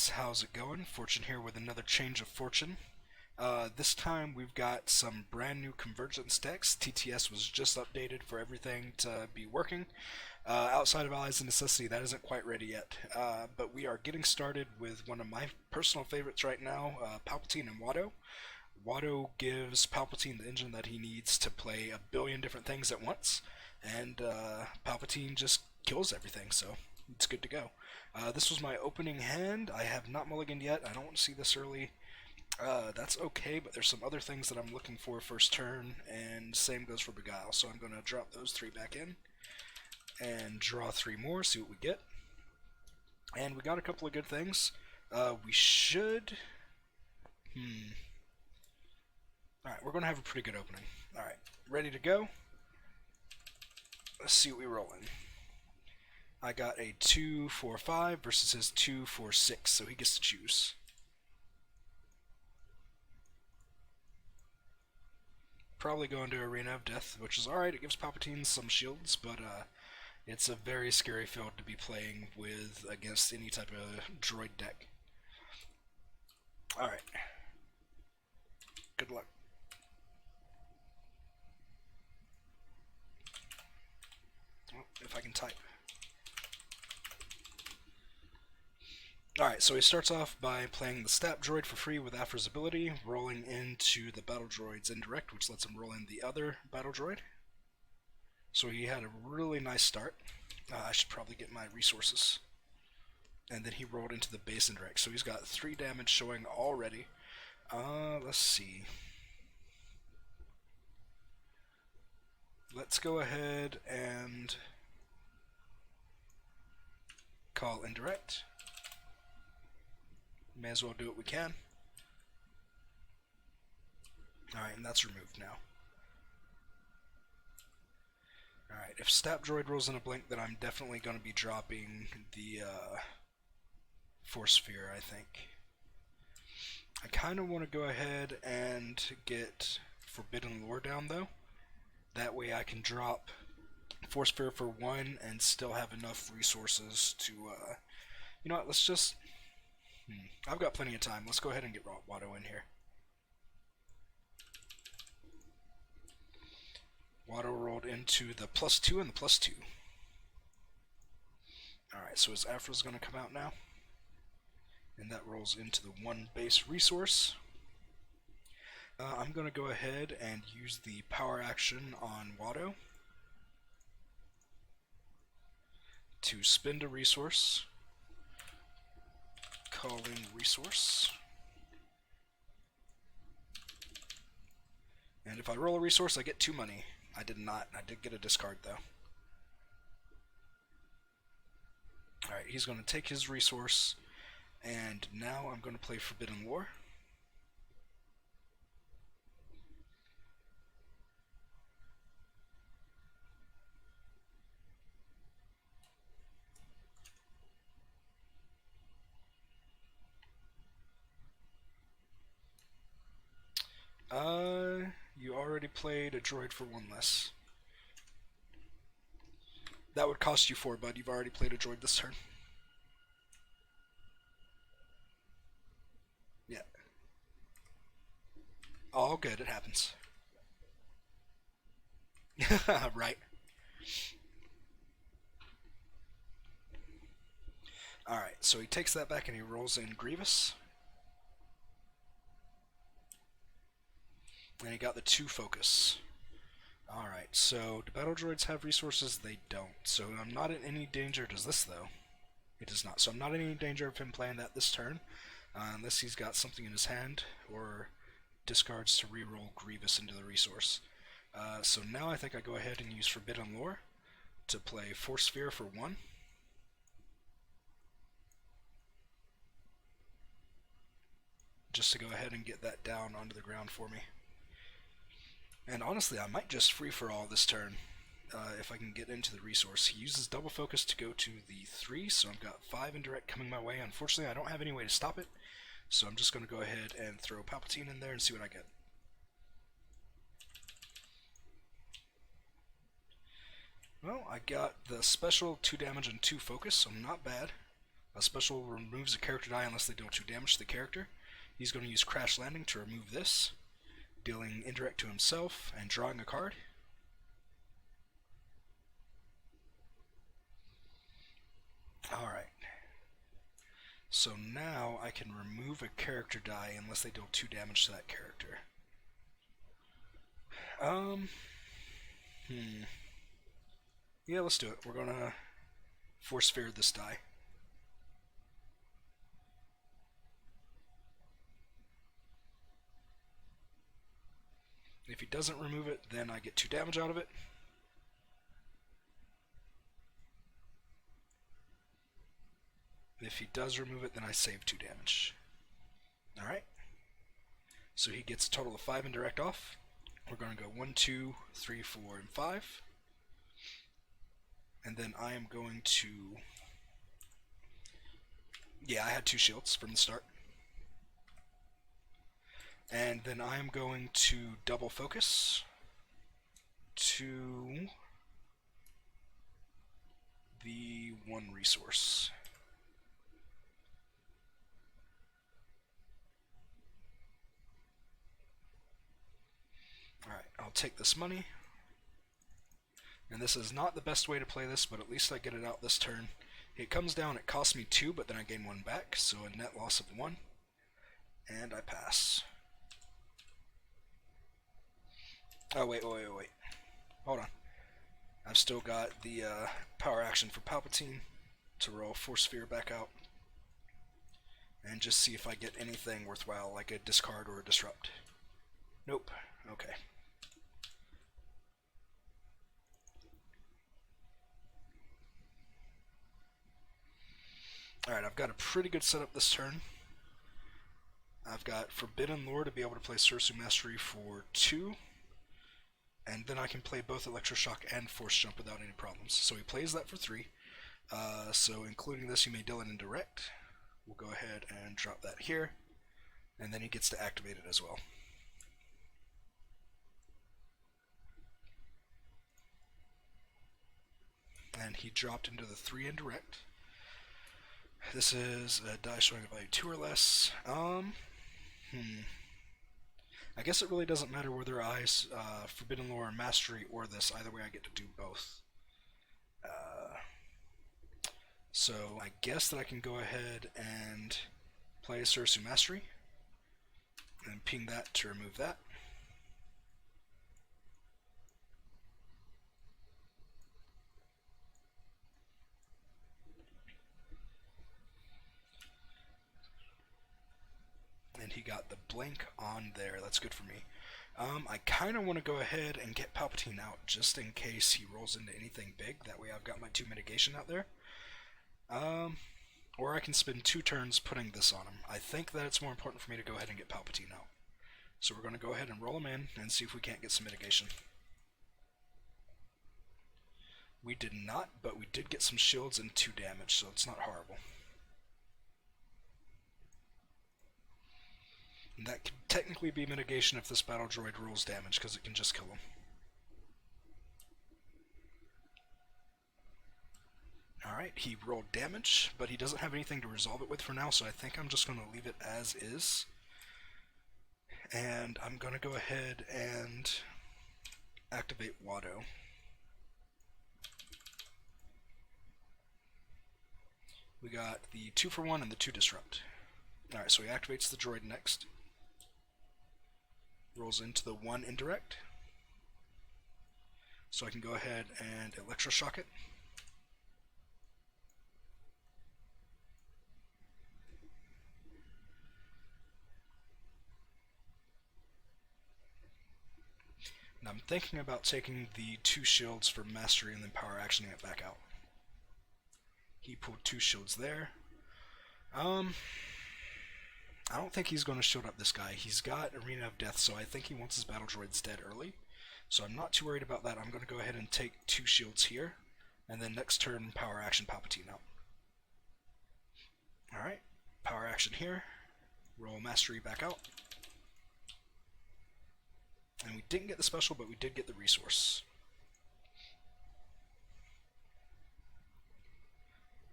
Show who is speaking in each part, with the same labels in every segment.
Speaker 1: guys, how's it going? Fortune here with another change of fortune. This time we've got some brand new convergence decks. TTS was just updated for everything to be working. Outside of Allies of Necessity, that isn't quite ready yet. But we are getting started with one of my personal favorites right now, Palpatine and Watto. Watto gives Palpatine the engine that he needs to play a billion different things at once, and Palpatine just kills everything, so it's good to go. This was my opening hand. I have not mulliganed yet. I don't want to see this early. That's okay, but there's some other things that I'm looking for first turn, and same goes for Beguile, so I'm going to drop those three back in, and draw three more, see what we get. And we got a couple of good things. We should... Alright, we're going to have a pretty good opening. Alright, ready to go? Let's see what we roll in. I got a 2-4-5 versus his 2-4-6, so he gets to choose. Probably going to Arena of Death, which is alright. It gives Palpatine some shields, but it's a very scary field to be playing with against any type of droid deck. Alright. Good luck. Well, if I can type. Alright, so he starts off by playing the stat droid for free with Aphra's ability, rolling into the battle droid's indirect, which lets him roll in the other battle droid. So he had a really nice start. I should probably get my resources. And then he rolled into the base indirect, so he's got 3 damage showing already. Let's see. Let's go ahead and call indirect. May as well do what we can. Alright, and that's removed now. Alright, if Stat Droid rolls in a blink, then I'm definitely going to be dropping the Force Sphere, I think. I kind of want to go ahead and get Forbidden Lore down, though. That way I can drop Force Sphere for 1 and still have enough resources to... you know what, let's just... I've got plenty of time. Let's go ahead and get Watto in here. Watto rolled into the +2 and the +2. Alright, so his Aphra's going to come out now. And that rolls into the 1 base resource. I'm going to go ahead and use the power action on Watto to spend a resource. Calling resource. And if I roll a resource, I get 2 money. I did not. I did get a discard, though. Alright, he's going to take his resource, and now I'm going to play Forbidden Lore. You already played a droid for 1 less. That would cost you 4, bud. You've already played a droid this turn. Yeah. All good, it happens. Right. Alright, so he takes that back and he rolls in Grievous. And he got the 2 focus. Alright, so do battle droids have resources? They don't. So I'm not in any danger. Does this, though? It does not. So I'm not in any danger of him playing that this turn. Unless he's got something in his hand or discards to reroll Grievous into the resource. So now I think I go ahead and use Forbidden Lore to play Force Sphere for 1. Just to go ahead and get that down onto the ground for me. And honestly, I might just free-for-all this turn if I can get into the resource. He uses double focus to go to the 3, so I've got 5 indirect coming my way. Unfortunately, I don't have any way to stop it, so I'm just going to go ahead and throw Palpatine in there and see what I get. Well, I got the special 2 damage and 2 focus, so not bad. A special removes a character die unless they deal 2 damage to the character. He's going to use Crash Landing to remove this, dealing indirect to himself and drawing a card. Alright. So now I can remove a character die unless they deal 2 damage to that character. Yeah, let's do it. We're gonna Force Sphere this die. If he doesn't remove it, then I get 2 damage out of it. If he does remove it, then I save 2 damage. Alright. So he gets a total of 5 indirect off. We're going to go 1, 2, 3, 4, and 5. And then I am going to... Yeah, I had 2 shields from the start. And then I am going to double focus to the 1 resource. Alright, I'll take this money. And this is not the best way to play this, but at least I get it out this turn. It comes down, it costs me 2, but then I gain 1 back, so a net loss of 1. And I pass. Oh, wait. Hold on. I've still got the power action for Palpatine to roll Force Sphere back out. And just see if I get anything worthwhile, like a discard or a disrupt. Nope. Okay. Alright, I've got a pretty good setup this turn. I've got Forbidden Lore to be able to play Sursu Mastery for 2. And then I can play both Electroshock and Force Jump without any problems. So he plays that for 3. So including this, you may deal an indirect. We'll go ahead and drop that here. And then he gets to activate it as well. And he dropped into the 3 indirect. This is a die showing a value 2 or less. I guess it really doesn't matter whether I Forbidden Lore or Mastery or this. Either way, I get to do both. So I guess that I can go ahead and play Sursu Mastery and ping that to remove that. And he got the blank on there. That's good for me. I kind of want to go ahead and get Palpatine out just in case he rolls into anything big. That way I've got my 2 mitigation out there. Or I can spend 2 turns putting this on him. I think that it's more important for me to go ahead and get Palpatine out. So we're going to go ahead and roll him in and see if we can't get some mitigation. We did not, but we did get some shields and 2 damage, so it's not horrible. And that could technically be mitigation if this battle droid rolls damage, because it can just kill him. Alright, he rolled damage, but he doesn't have anything to resolve it with for now, so I think I'm just going to leave it as is. And I'm going to go ahead and activate Watto. We got the 2 for 1 and the 2 disrupt. Alright, so he activates the droid next. Rolls into the 1 indirect. So I can go ahead and electroshock it. And I'm thinking about taking the 2 shields for Mastery and then power actioning it back out. He pulled 2 shields there. I don't think he's going to shield up this guy. He's got Arena of Death, so I think he wants his battle droids dead early. So I'm not too worried about that. I'm going to go ahead and take 2 shields here, and then next turn power action Palpatine out. Alright, power action here. Roll Mastery back out. And we didn't get the special, but we did get the resource.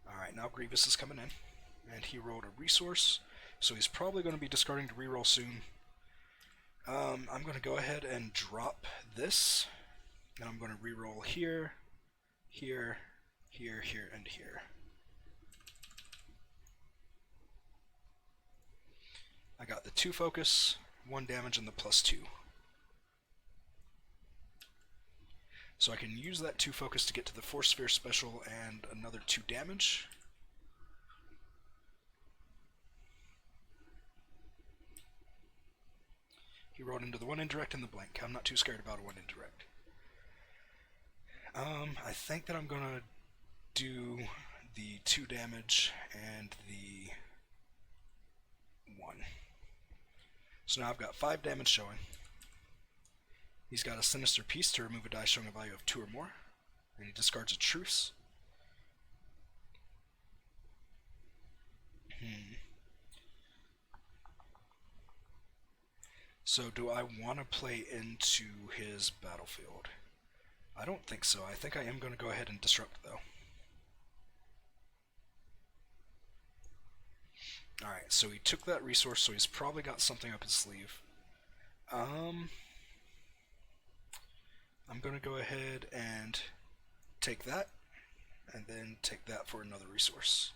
Speaker 1: Alright, now Grievous is coming in. and he rolled a resource, so he's probably going to be discarding to reroll soon. I'm going to go ahead and drop this, and I'm going to reroll here, here, here, here, and here. I got the 2 focus, 1 damage, and the +2. So I can use that 2 focus to get to the Force Sphere special and another 2 damage. He rolled into the 1 indirect and the blank. I'm not too scared about a 1 indirect. I think that I'm going to do the 2 damage and the 1. So now I've got 5 damage showing. He's got a Sinister Piece to remove a die showing a value of 2 or more, and he discards a Truce. So do I want to play into his battlefield? I don't think so. I think I am going to go ahead and disrupt, though. Alright, so he took that resource, so he's probably got something up his sleeve. I'm going to go ahead and take that, and then take that for another resource.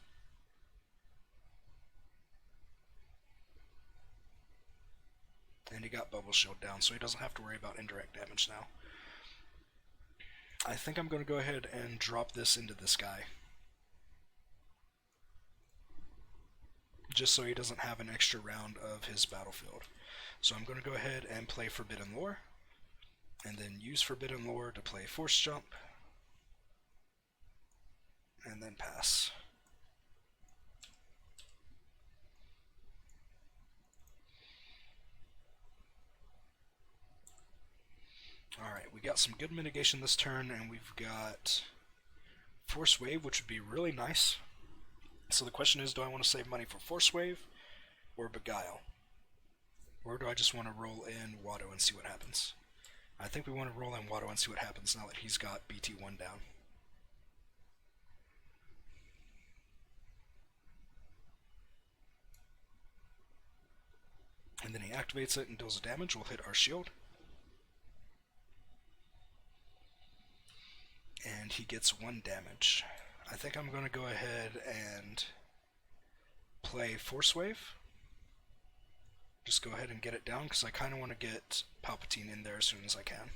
Speaker 1: And he got Bubble Shield down, so he doesn't have to worry about indirect damage now. I think I'm going to go ahead and drop this into this guy, just so he doesn't have an extra round of his battlefield. So I'm going to go ahead and play Forbidden Lore, and then use Forbidden Lore to play Force Jump, and then pass. Alright, we got some good mitigation this turn, and we've got Force Wave, which would be really nice. So the question is, do I want to save money for Force Wave or Beguile? Or do I just want to roll in Watto and see what happens? I think we want to roll in Watto and see what happens now that he's got BT1 down. And then he activates it and deals damage. We'll hit our shield. And he gets 1 damage. I think I'm going to go ahead and play Force Wave. Just go ahead and get it down, because I kind of want to get Palpatine in there as soon as I can.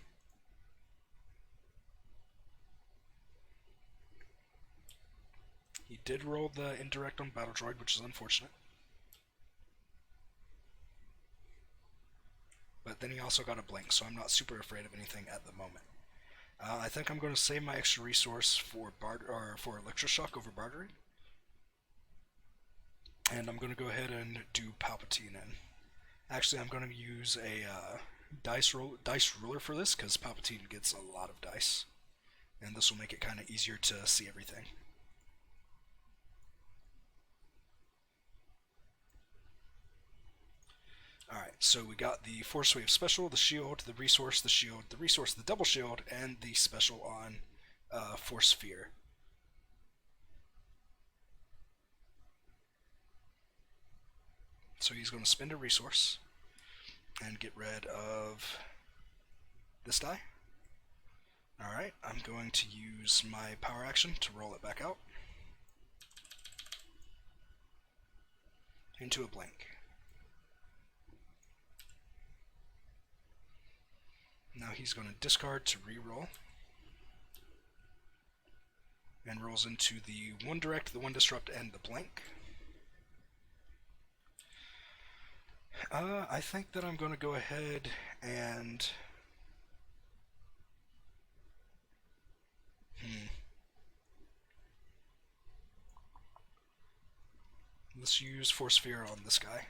Speaker 1: He did roll the indirect on Battle Droid, which is unfortunate. But then he also got a blink, so I'm not super afraid of anything at the moment. I think I'm going to save my extra resource for Electroshock over bartering. And I'm going to go ahead and do Palpatine in. Actually, I'm going to use a dice ruler for this, because Palpatine gets a lot of dice. And this will make it kind of easier to see everything. Alright, so we got the Force Wave special, the shield, the resource, the shield, the resource, the double shield, and the special on Force Sphere. So he's going to spend a resource and get rid of this die. Alright, I'm going to use my power action to roll it back out into a blank. Now he's going to discard to reroll, and rolls into the 1 direct, the 1 disrupt, and the blank. I think that I'm going to go ahead and let's use Force Sphere on this guy.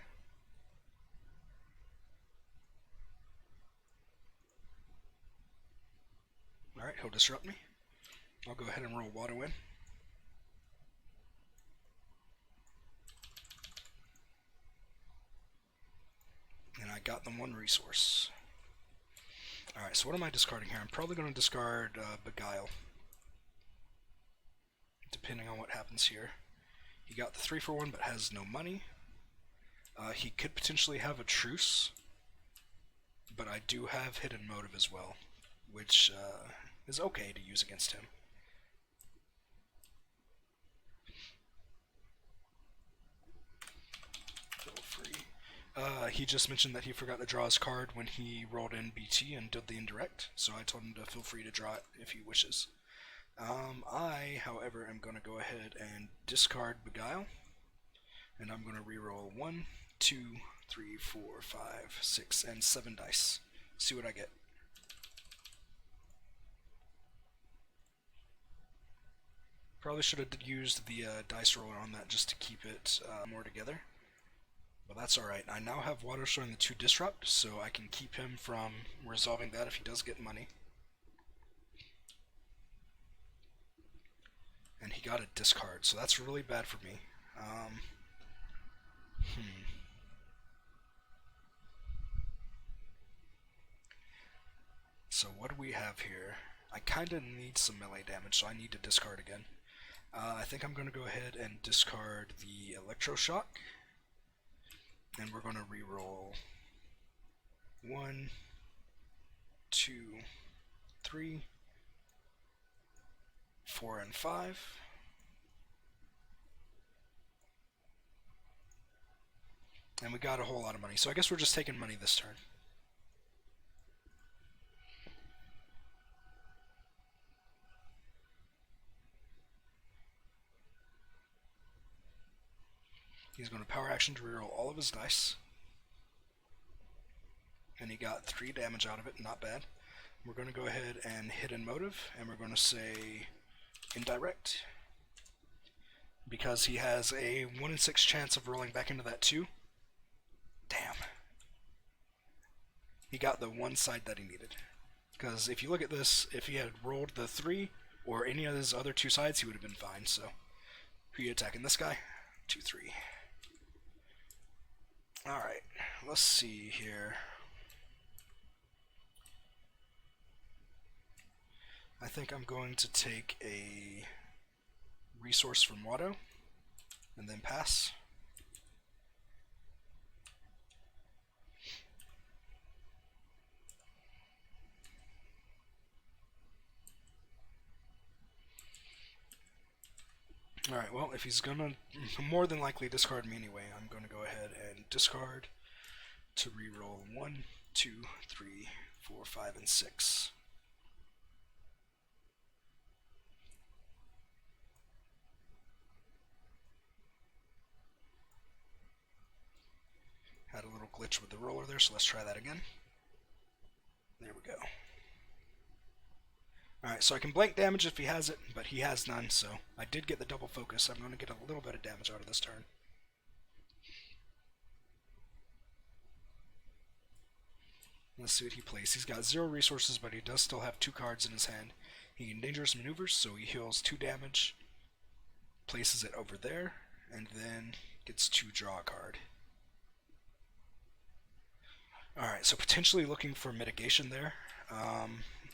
Speaker 1: Alright, he'll disrupt me. I'll go ahead and roll Watto in. And I got them 1 resource. Alright, so what am I discarding here? I'm probably going to discard Beguile, depending on what happens here. He got the 3-for-1 but has no money. He could potentially have a truce, but I do have hidden motive as well, which is okay to use against him. He just mentioned that he forgot to draw his card when he rolled in BT and did the indirect, so I told him to feel free to draw it if he wishes. I, however, am going to go ahead and discard Beguile, and I'm going to reroll 1, 2, 3, 4, 5, 6, and 7 dice. See what I get. Probably should have used the dice roller on that just to keep it more together. But that's alright. I now have Watto showing the 2 disrupt, so I can keep him from resolving that if he does get money. And he got a discard, so that's really bad for me. So what do we have here? I kind of need some melee damage, so I need to discard again. I think I'm going to go ahead and discard the Electroshock. And we're going to reroll 1, 2, 3, 4, and 5. And we got a whole lot of money, so I guess we're just taking money this turn. He's going to power action to reroll all of his dice. And he got 3 damage out of it, not bad. We're going to go ahead and hidden motive, and we're going to say indirect. Because he has a 1 in 6 chance of rolling back into that 2. Damn. He got the one side that he needed. Because if you look at this, if he had rolled the 3 or any of his other 2 sides, he would have been fine. So, who are you attacking? This guy? 2, 3. Alright, let's see here. I think I'm going to take a resource from Watto and then pass. Alright, well, if he's gonna more than likely discard me anyway, I'm gonna go ahead and discard to reroll 1, 2, 3, 4, 5, and 6. Had a little glitch with the roller there, so let's try that again. There we go. Alright, so I can blank damage if he has it, but he has none, so I did get the double focus. I'm going to get a little bit of damage out of this turn. Let's see what he plays. He's got 0 resources, but he does still have 2 cards in his hand. He can dangerous maneuvers, so he heals 2 damage, places it over there, and then gets to draw a card. Alright, so potentially looking for mitigation there.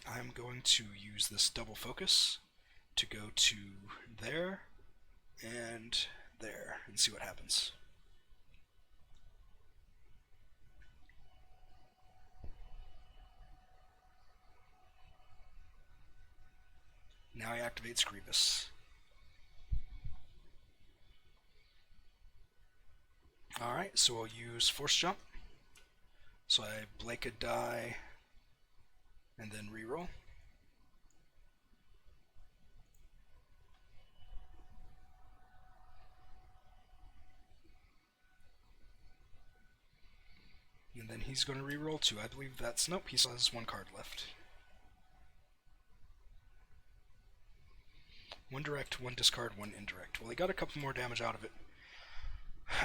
Speaker 1: I'm going to use this double focus to go to there and there and see what happens. Now he activates Grievous. Alright, so I'll use Force Jump. So I blank a die and then reroll. And then he's going to reroll too. I believe that's... Nope, he still has 1 card left. 1 direct, 1 discard, 1 indirect. Well, he got a couple more damage out of it.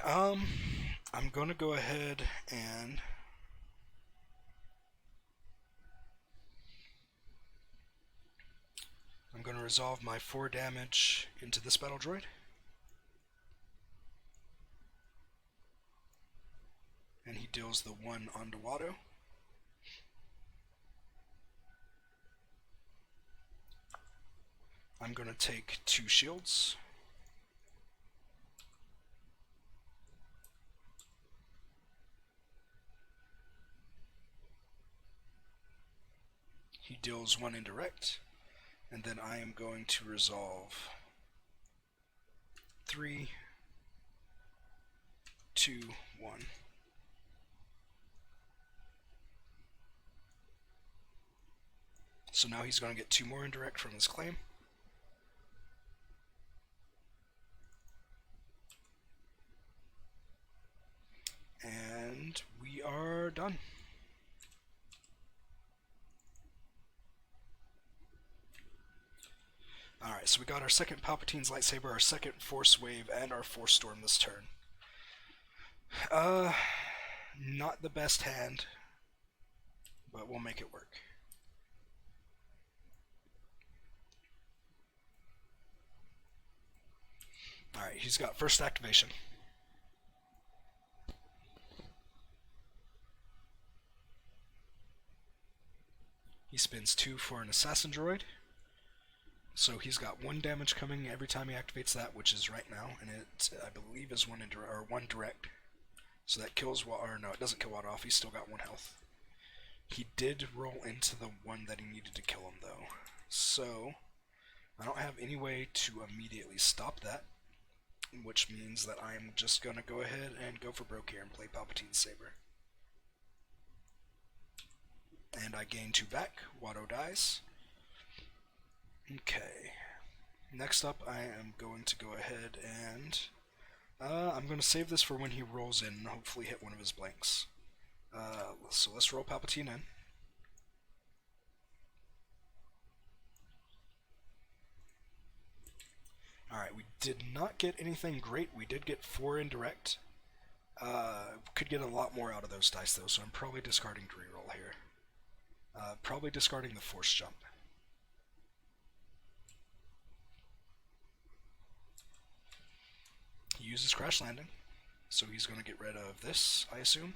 Speaker 1: I'm going to go ahead and... I'm going to resolve my 4 damage into this battle droid. And he deals the 1 onto Watto. I'm going to take 2 shields. He deals 1 indirect, and then I am going to resolve 3, 2, 1. So now he's going to get 2 more indirect from his claim. And we are done. Alright, so we got our second Palpatine's lightsaber, our second Force Wave, and our Force Storm this turn. Not the best hand, but we'll make it work. Alright, he's got first activation. He spins 2 for an Assassin Droid. So he's got 1 damage coming every time he activates that, which is right now, and it, I believe, is 1 direct. So that kills or no, it doesn't kill Watto off, he's still got 1 health. He did roll into the one that he needed to kill him, though. So I don't have any way to immediately stop that, which means that I'm just going to go ahead and go for broke here and play Palpatine's Saber. And I gain 2 back. Watto dies. Okay. Next up, I am going to go ahead and I'm going to save this for when he rolls in and hopefully hit one of his blanks. So let's roll Palpatine in. Alright, we did not get anything great. We did get 4 indirect. Could get a lot more out of those dice, though, so I'm probably discarding to reroll here. Probably discarding the Force Jump. He uses Crash Landing, so he's going to get rid of this, I assume.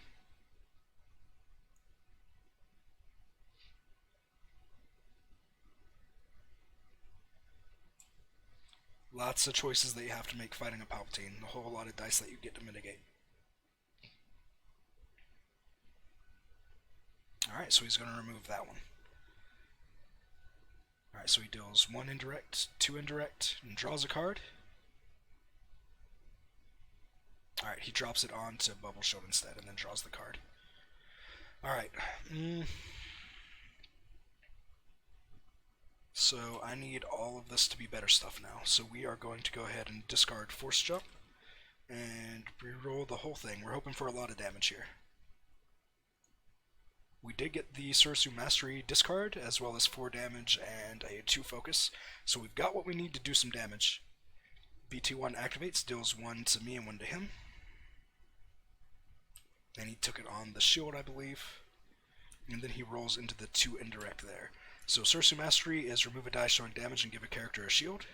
Speaker 1: Lots of choices that you have to make fighting a Palpatine. A whole lot of dice that you get to mitigate. Alright, so he's going to remove that one. Alright, so he deals 1 indirect, 2 indirect, and draws a card. Alright, he drops it onto Bubble Shield instead, and then draws the card. Alright. So I need all of this to be better stuff now. So we are going to go ahead and discard Force Jump, and reroll the whole thing. We're hoping for a lot of damage here. We did get the Sursu Mastery discard, as well as 4 damage and a 2 focus. So we've got what we need to do some damage. BT1 activates, deals 1 to me and 1 to him. And he took it on the shield, I believe. And then he rolls into the 2 indirect there. So Sursu Mastery is remove a die showing damage and give a character a shield.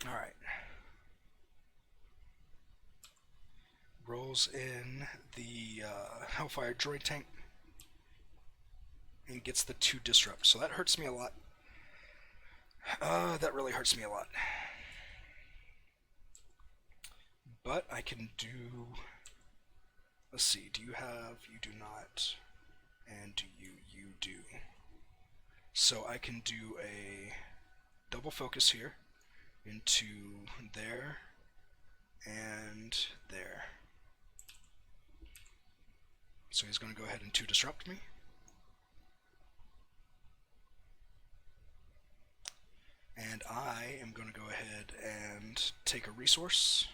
Speaker 1: Alright. Rolls in the Hellfire Droid Tank and gets the 2 disrupt. So that hurts me a lot. That really hurts me a lot. But I can do... Let's see, do you have... You do not. And do you? You do. So I can do a double focus here into there and there. So he's going to go ahead and 2 disrupt me. And I am going to go ahead and take a resource.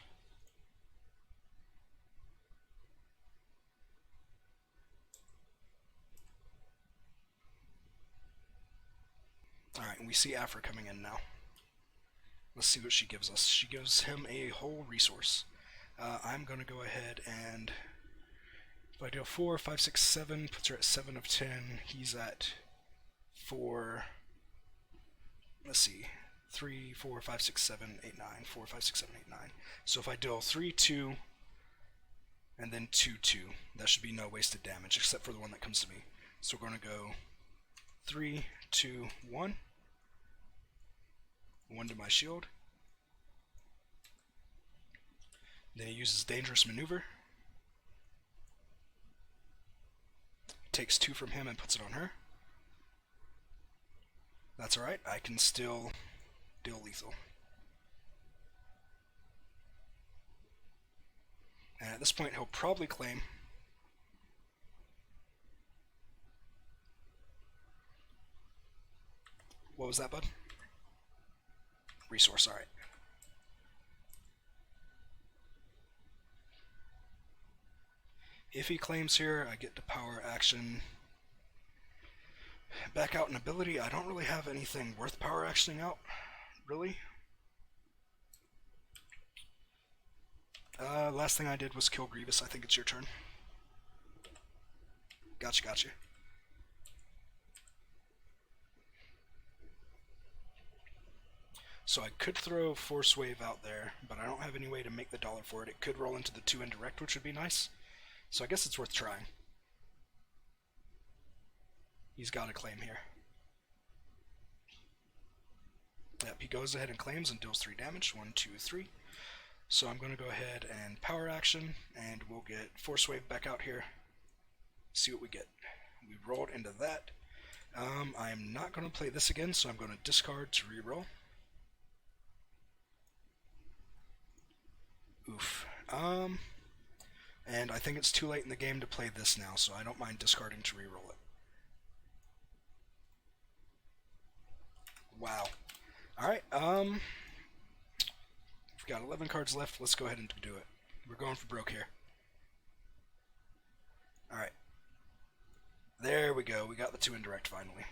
Speaker 1: Alright, and we see Aphra coming in now. Let's see what she gives us. She gives him a whole resource. I'm going to go ahead and... If I do 4, 5, 6, 7, puts her at 7 of 10. He's at 4... Let's see, 3, 4, 5, 6, 7, 8, 9, 4, 5, 6, 7, 8, 9. So if I deal 3, 2, and then 2, 2, that should be no wasted damage, except for the one that comes to me. So we're going to go 3, 2, 1. 1 to my shield. Then he uses Dangerous Maneuver. Takes 2 from him and puts it on her. That's alright, I can still deal lethal. And at this point he'll probably claim. What was that, bud? Resource, alright. If he claims here, I get to power action. Back out an ability. I don't really have anything worth power actioning out, really. Last thing I did was kill Grievous. I think it's your turn. Gotcha, gotcha. So I could throw Force Wave out there, but I don't have any way to make the dollar for it. It could roll into the 2 indirect, which would be nice. So I guess it's worth trying. He's got a claim here. Yep, he goes ahead and claims and deals 3 damage. 1, 2, 3. So I'm going to go ahead and power action, and we'll get Force Wave back out here. See what we get. We rolled into that. I'm not going to play this again, so I'm going to discard to reroll. Oof. And I think it's too late in the game to play this now, so I don't mind discarding to reroll it. Wow. Alright, we've got 11 cards left. Let's go ahead and do it. We're going for broke here. Alright. There we go. We got the 2 indirect finally.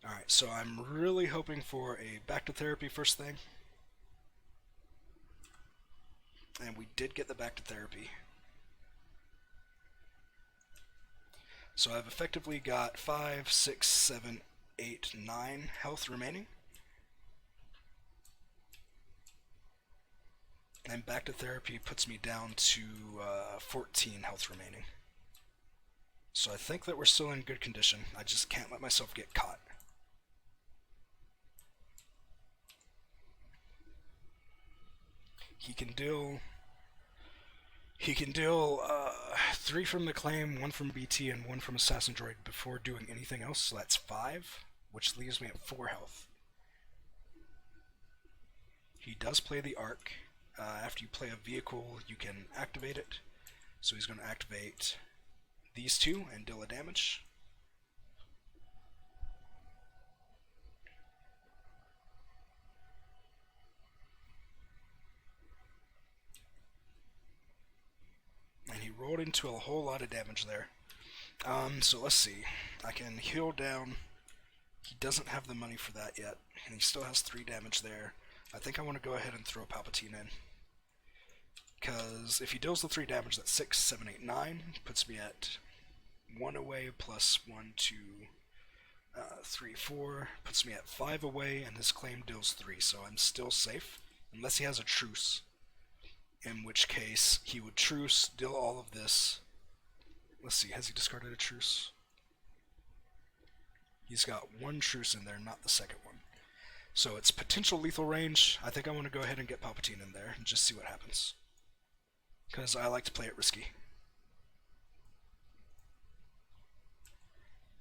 Speaker 1: Alright, so I'm really hoping for a back to therapy first thing. And we did get the back to therapy. So I've effectively got 5, 6, 7, 8, 9 health remaining. And back to therapy puts me down to 14 health remaining. So I think that we're still in good condition. I just can't let myself get caught. He can deal 3 from the claim, 1 from BT, and 1 from Assassin Droid before doing anything else, so that's 5, which leaves me at 4 health. He does play the Arc. After you play a vehicle, you can activate it. So he's going to activate these 2 and deal a damage. And he rolled into a whole lot of damage there. So let's see. I can heal down. He doesn't have the money for that yet, and he still has 3 damage there. I think I want to go ahead and throw Palpatine in. Because if he deals the 3 damage, that's 6, 7, 8, 9. Puts me at 1 away plus 1, 2, 3, 4. Puts me at 5 away, and his claim deals 3, so I'm still safe. Unless he has a truce. In which case, he would truce, deal all of this. Let's see, has he discarded a truce? He's got 1 truce in there, not the second one. So it's potential lethal range. I think I want to go ahead and get Palpatine in there and just see what happens. Because I like to play it risky.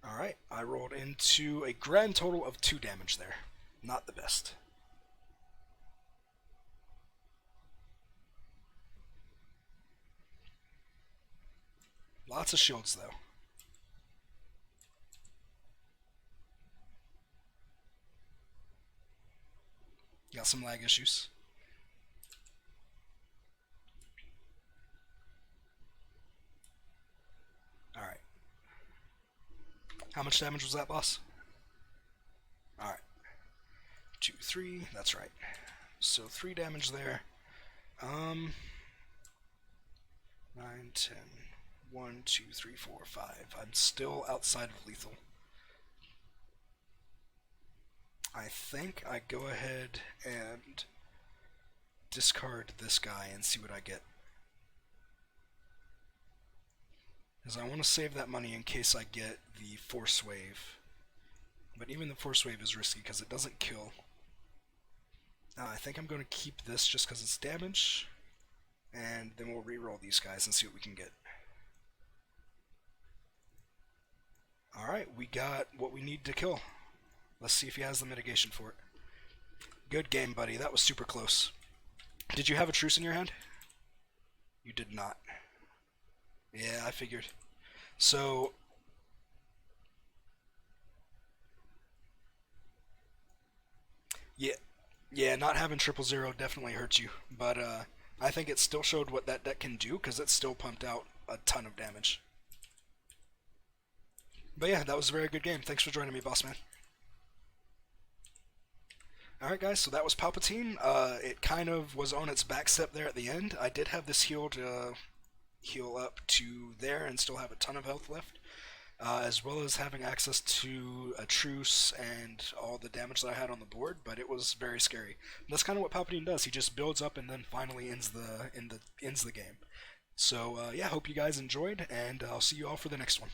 Speaker 1: Alright, I rolled into a grand total of 2 damage there. Not the best. Lots of shields, though. Got some lag issues. Alright. How much damage was that, boss? Alright. 2, 3, that's right. So 3 damage there. 9, 10, 1, 2, 3, 4, 5. I'm still outside of lethal. I think I go ahead and discard this guy and see what I get. Because I want to save that money in case I get the Force Wave. But even the Force Wave is risky because it doesn't kill. I think I'm going to keep this just because it's damage. And then we'll reroll these guys and see what we can get. Alright, we got what we need to kill. Let's see if he has the mitigation for it. Good game, buddy. That was super close. Did you have a truce in your hand? You did not. Yeah, I figured. So... Yeah, not having 000 definitely hurts you. But I think it still showed what that deck can do, because it still pumped out a ton of damage. But yeah, that was a very good game. Thanks for joining me, boss man. Alright guys, so that was Palpatine. It kind of was on its back step there at the end. I did have this heal to heal up to there and still have a ton of health left. As well as having access to a truce and all the damage that I had on the board, but it was very scary. That's kind of what Palpatine does. He just builds up and then finally ends the game. So yeah, hope you guys enjoyed, and I'll see you all for the next one.